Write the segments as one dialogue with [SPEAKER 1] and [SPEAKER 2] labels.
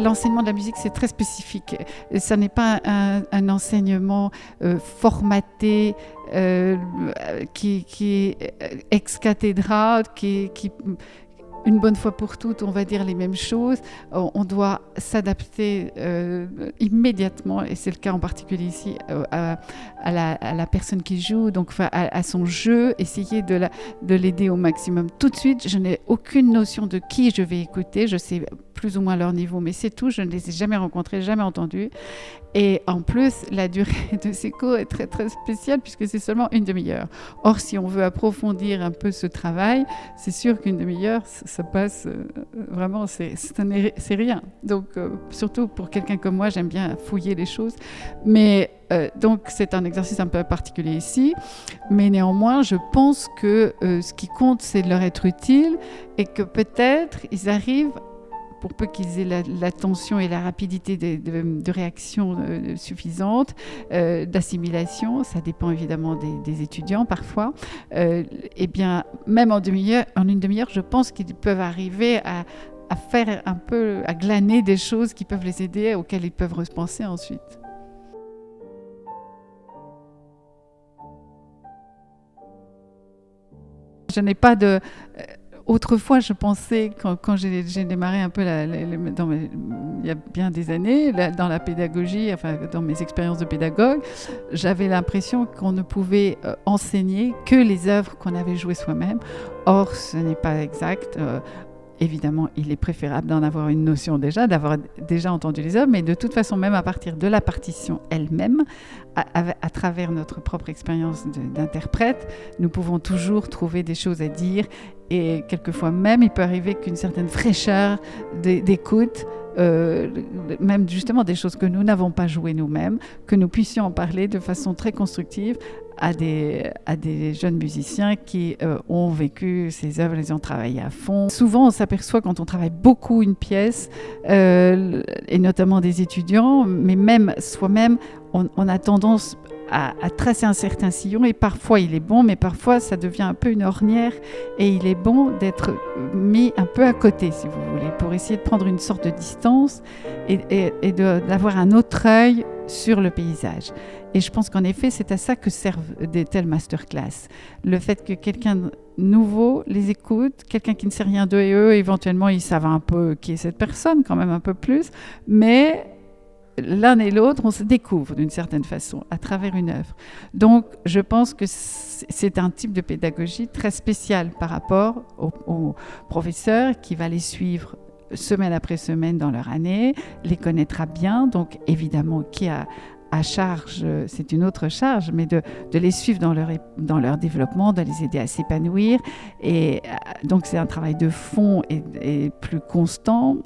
[SPEAKER 1] l'enseignement de la musique, c'est très spécifique. Ça n'est pas un enseignement formaté, qui est ex cathedra, qui une bonne fois pour toutes, on va dire les mêmes choses. On doit s'adapter immédiatement, et c'est le cas en particulier ici, à la personne qui joue, donc à son jeu, essayer de l'aider au maximum. Tout de suite, je n'ai aucune notion de qui je vais écouter, je sais plus ou moins leur niveau, mais c'est tout, je ne les ai jamais rencontrés, jamais entendus. Et en plus, la durée de ces cours est très très spéciale puisque c'est seulement une demi-heure. Or, si on veut approfondir un peu ce travail, c'est sûr qu'une demi-heure, ça passe vraiment, c'est rien. Donc, surtout pour quelqu'un comme moi, j'aime bien fouiller les choses. Mais donc, c'est un exercice un peu particulier ici. Mais néanmoins, je pense que ce qui compte, c'est de leur être utile et que peut-être ils arrivent, pour peu qu'ils aient l'attention et la rapidité de réaction suffisante, d'assimilation, ça dépend évidemment des étudiants parfois, et bien même en une demi-heure, je pense qu'ils peuvent arriver à faire un peu, à glaner des choses qui peuvent les aider, auxquelles ils peuvent repenser ensuite. Je n'ai pas de... Autrefois, je pensais, quand j'ai démarré un peu, il y a bien des années, dans la pédagogie, enfin dans mes expériences de pédagogue, j'avais l'impression qu'on ne pouvait enseigner que les œuvres qu'on avait jouées soi-même. Or, ce n'est pas exact. Évidemment, il est préférable d'en avoir une notion déjà, d'avoir déjà entendu les œuvres, mais de toute façon, même à partir de la partition elle-même, à travers notre propre expérience d'interprète, nous pouvons toujours trouver des choses à dire, et quelquefois même, il peut arriver qu'une certaine fraîcheur d'écoute, même justement des choses que nous n'avons pas jouées nous-mêmes, que nous puissions en parler de façon très constructive à des jeunes musiciens qui ont vécu ces œuvres, les ont travaillées à fond. Souvent, on s'aperçoit quand on travaille beaucoup une pièce, et notamment des étudiants, mais même soi-même, on a tendance à tracer un certain sillon, et parfois il est bon, mais parfois ça devient un peu une ornière, et il est bon d'être mis un peu à côté, si vous voulez, pour essayer de prendre une sorte de distance et d'avoir un autre œil sur le paysage. Et je pense qu'en effet, c'est à ça que servent des telles masterclass. Le fait que quelqu'un de nouveau les écoute, quelqu'un qui ne sait rien d'eux, et eux, éventuellement, ils savent un peu qui est cette personne, quand même un peu plus, mais l'un et l'autre, on se découvre d'une certaine façon à travers une œuvre. Donc, je pense que c'est un type de pédagogie très spécial par rapport au professeur qui va les suivre semaine après semaine dans leur année, les connaîtra bien, donc évidemment qui a à charge, c'est une autre charge, mais de les suivre dans leur développement, de les aider à s'épanouir. Et donc c'est un travail de fond et plus constant,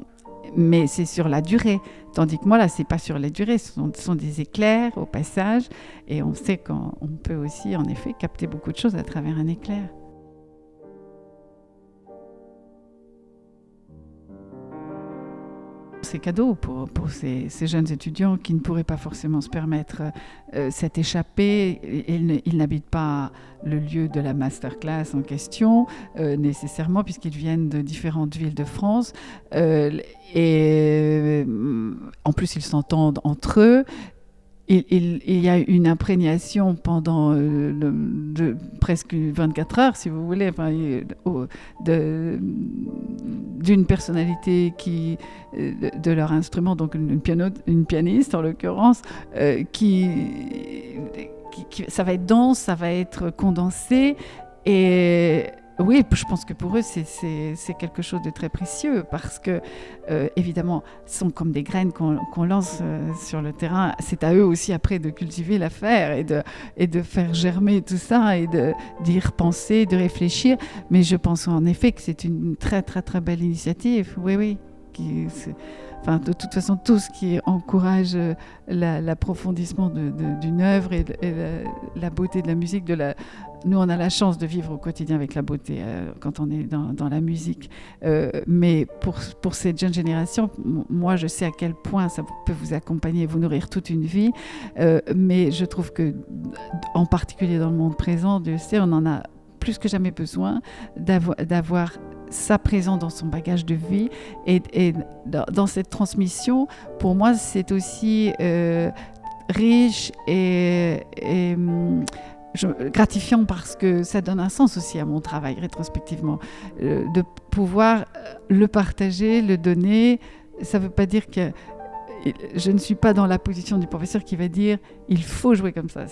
[SPEAKER 1] mais c'est sur la durée. Tandis que moi, là, c'est pas sur la durée, ce sont des éclairs au passage, et on sait qu'on peut aussi, en effet, capter beaucoup de choses à travers un éclair. C'est cadeau pour ces jeunes étudiants qui ne pourraient pas forcément se permettre cette échappée. Ils n'habitent pas le lieu de la masterclass en question, nécessairement, puisqu'ils viennent de différentes villes de France. Et en plus, ils s'entendent entre eux. Il y a une imprégnation pendant presque 24 heures, si vous voulez, d'une personnalité de leur instrument, donc une pianiste en l'occurrence, ça va être dense, ça va être condensé, et oui, je pense que pour eux, c'est quelque chose de très précieux parce que, évidemment, ce sont comme des graines qu'on lance sur le terrain. C'est à eux aussi après de cultiver l'affaire et de faire germer tout ça et d'y repenser, de réfléchir. Mais je pense en effet que c'est une très, très, très belle initiative. Oui. De toute façon, tout ce qui encourage l'approfondissement d'une œuvre et la beauté de la musique, nous, on a la chance de vivre au quotidien avec la beauté quand on est dans la musique. Mais pour cette jeune génération, moi, je sais à quel point ça peut vous accompagner et vous nourrir toute une vie. Mais je trouve que, en particulier dans le monde présent, Dieu sait, on en a plus que jamais besoin d'avoir ça présent dans son bagage de vie. Et dans cette transmission, pour moi, c'est aussi riche et gratifiant parce que ça donne un sens aussi à mon travail rétrospectivement. De pouvoir le partager, le donner, ça ne veut pas dire que je ne suis pas dans la position du professeur qui va dire il faut jouer comme ça.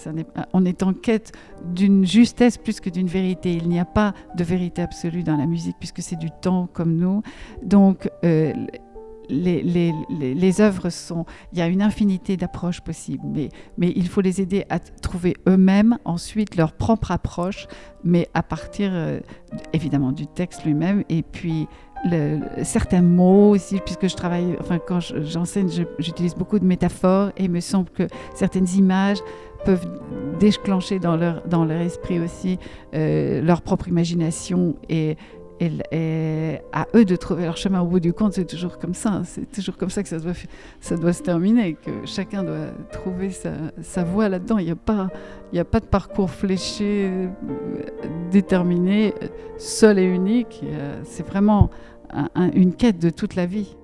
[SPEAKER 1] On est en quête d'une justesse plus que d'une vérité. Il n'y a pas de vérité absolue dans la musique puisque c'est du temps comme nous. Donc les œuvres il y a une infinité d'approches possibles, mais il faut les aider à trouver eux-mêmes ensuite leur propre approche, mais à partir évidemment du texte lui-même et puis certains mots aussi, puisque je travaille, quand j'enseigne, j'utilise beaucoup de métaphores et il me semble que certaines images peuvent déclencher dans leur esprit aussi leur propre imagination et à eux de trouver leur chemin. Au bout du compte, c'est toujours comme ça que ça doit se terminer, que chacun doit trouver sa voie là-dedans. Il n'y a pas de parcours fléché, déterminé, seul et unique. C'est vraiment une quête de toute la vie.